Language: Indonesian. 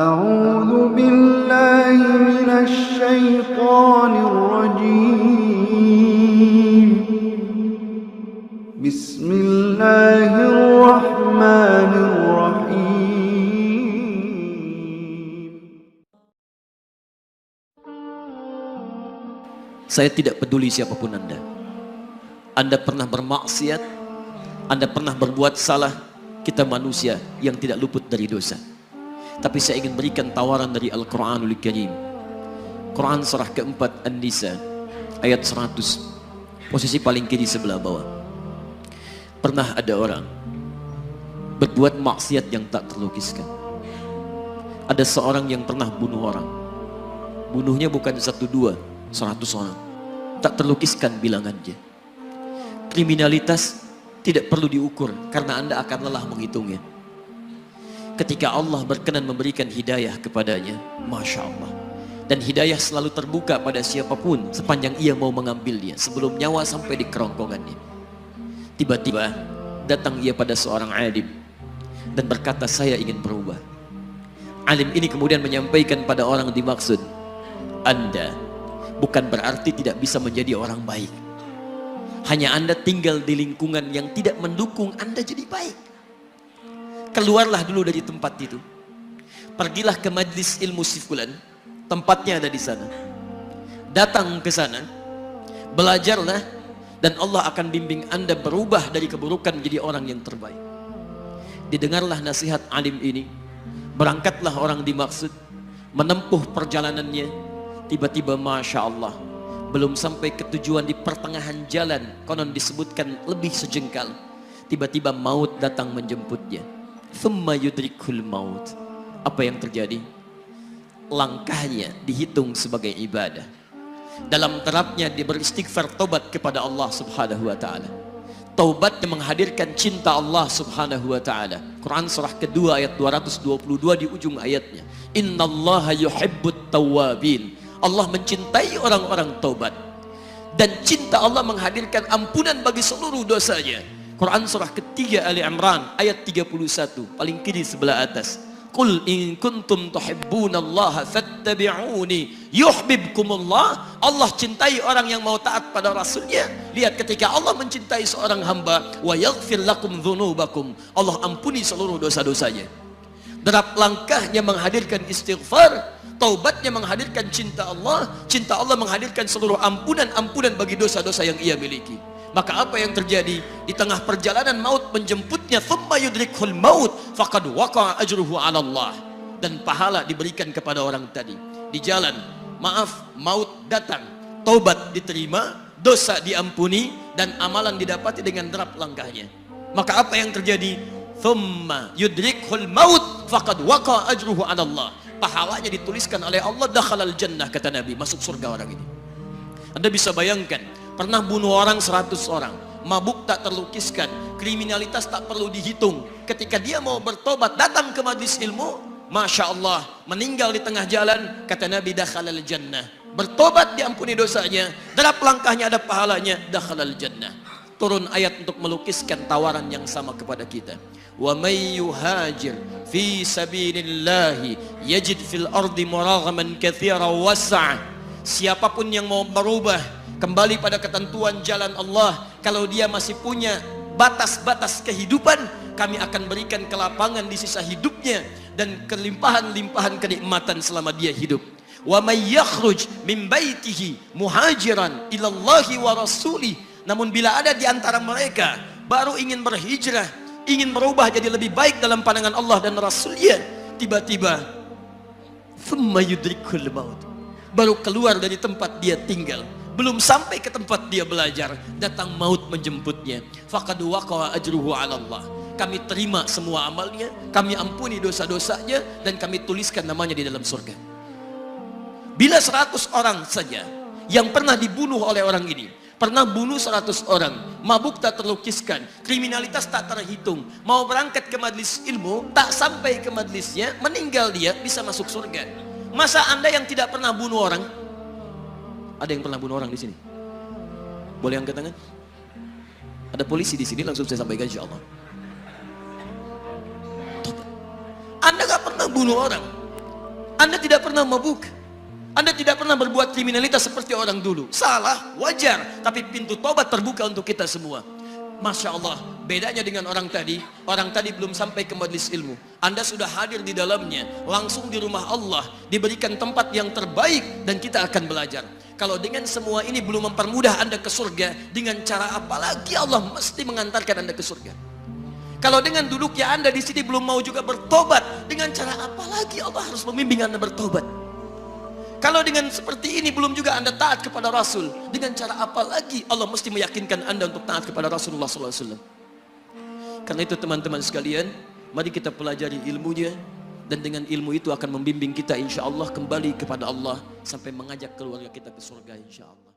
أعوذ بالله من الشيطان الرجيم بسم الله الرحمن الرحيم. Saya tidak peduli siapapun Anda. Anda pernah bermaksiat, Anda pernah berbuat salah. Kita manusia yang tidak luput dari dosa. Tapi saya ingin berikan tawaran dari Al-Quranul Karim. Quran surah keempat An-Nisa ayat 100, posisi paling kiri sebelah bawah. Pernah ada orang berbuat maksiat yang tak terlukiskan. Ada seorang yang pernah bunuh orang. Bunuhnya bukan 1, 2, 100 orang. Tak terlukiskan bilangannya. Kriminalitas tidak perlu diukur karena Anda akan lelah menghitungnya. Ketika Allah berkenan memberikan hidayah kepadanya, Masya Allah. Dan hidayah selalu terbuka pada siapapun sepanjang ia mau mengambilnya sebelum nyawa sampai di kerongkongannya. Tiba-tiba datang ia pada seorang alim dan berkata, saya ingin berubah. Alim ini kemudian menyampaikan pada orang dimaksud, Anda bukan berarti tidak bisa menjadi orang baik. Hanya Anda tinggal di lingkungan yang tidak mendukung Anda jadi baik. Keluarlah dulu dari tempat itu. Pergilah ke majlis ilmu sifulan, tempatnya ada di sana. Datang ke sana, belajarlah, dan Allah akan bimbing Anda berubah dari keburukan menjadi orang yang terbaik. Didengarlah nasihat alim ini. Berangkatlah orang dimaksud, menempuh perjalanannya. Tiba-tiba Masya Allah, belum sampai ke tujuan, di pertengahan jalan, konon disebutkan lebih sejengkal, tiba-tiba maut datang menjemputnya. Thumma yudrikul maut. Apa yang terjadi? Langkahnya dihitung sebagai ibadah. Dalam terapnya dia beristighfar, taubat kepada Allah subhanahu wa ta'ala. Taubat yang menghadirkan cinta Allah subhanahu wa ta'ala. Quran surah kedua ayat 222 di ujung ayatnya. Innallaha yuhibbut tawwabin. Allah mencintai orang-orang taubat. Dan cinta Allah menghadirkan ampunan bagi seluruh dosanya. Quran surah ketiga Ali Imran ayat 31, paling kiri sebelah atas. Qul in kuntum tuhibbunallaha fattabi'uni yuhibbukumullah. Allah cintai orang yang mau taat pada Rasulnya. Lihat, ketika Allah mencintai seorang hamba, wa yaghfir lakum dzunubakum, Allah ampuni seluruh dosa-dosanya. Derap langkahnya menghadirkan istighfar, taubatnya menghadirkan cinta Allah menghadirkan seluruh ampunan bagi dosa-dosa yang ia miliki. Maka apa yang terjadi? Di tengah perjalanan maut menjemputnya, thumma yudrikhul maut faqad waqa'a ajruhu 'ala Allah. Dan pahala diberikan kepada orang tadi. Di jalan, maaf, maut datang, taubat diterima, dosa diampuni, dan amalan didapati dengan derap langkahnya. Maka apa yang terjadi? Thumma yudrikhul maut faqad waqa'a ajruhu 'ala Allah. Pahalanya dituliskan oleh Allah, dakhalal jannah, kata Nabi, masuk surga orang ini. Anda bisa bayangkan, pernah bunuh orang 100 orang, mabuk tak terlukiskan, kriminalitas tak perlu dihitung. Ketika dia mau bertobat, datang ke majlis ilmu, Masya Allah, meninggal di tengah jalan, kata Nabi, dakhalal jannah. Bertobat diampuni dosanya, derap langkahnya ada pahalanya, dakhalal jannah. Turun ayat untuk melukiskan tawaran yang sama kepada kita. Wa may yuhajir fi sabilillahi yajid fil ardi muraghaman katsira was'a. Siapapun yang mau berubah kembali pada ketentuan jalan Allah, kalau dia masih punya batas-batas kehidupan, kami akan berikan kelapangan di sisa hidupnya dan kelimpahan-limpahan kenikmatan selama dia hidup. Wa may yakhruj min baitihi muhajiran ilallahi wa rasulih. Namun bila ada di antara mereka baru ingin berhijrah, ingin berubah jadi lebih baik dalam pandangan Allah dan Rasulnya, tiba-tiba thumma yudrikul maut, baru keluar dari tempat dia tinggal, belum sampai ke tempat dia belajar, datang maut menjemputnya. Faqad waqa'a ajruhu 'ala Allah. Kami terima semua amalnya, kami ampuni dosa-dosanya, dan kami tuliskan namanya di dalam surga. Bila 100 orang saja yang pernah dibunuh oleh orang ini, pernah bunuh 100 orang, mabuk tak terlukiskan, kriminalitas tak terhitung, mau berangkat ke majlis ilmu, tak sampai ke majlisnya, meninggal dia, bisa masuk surga. Masa Anda yang tidak pernah bunuh orang? Ada yang pernah bunuh orang di sini? Boleh angkat tangan? Ada polisi di sini, langsung saya sampaikan insya Allah. Anda gak pernah bunuh orang, Anda tidak pernah mabuk. Anda tidak pernah berbuat kriminalitas seperti orang dulu. Salah, wajar. Tapi pintu tobat terbuka untuk kita semua. Masya Allah, bedanya dengan orang tadi belum sampai ke majelis ilmu. Anda sudah hadir di dalamnya, langsung di rumah Allah, diberikan tempat yang terbaik, dan kita akan belajar. Kalau dengan semua ini belum mempermudah Anda ke surga, dengan cara apa lagi Allah mesti mengantarkan Anda ke surga? Kalau dengan duduknya Anda di sini belum mau juga bertobat, dengan cara apa lagi Allah harus membimbing Anda bertobat? Kalau dengan seperti ini belum juga Anda taat kepada Rasul, dengan cara apa lagi Allah mesti meyakinkan Anda untuk taat kepada Rasulullah SAW? Karena itu teman-teman sekalian, mari kita pelajari ilmunya, dan dengan ilmu itu akan membimbing kita insya Allah kembali kepada Allah sampai mengajak keluarga kita ke surga insya Allah.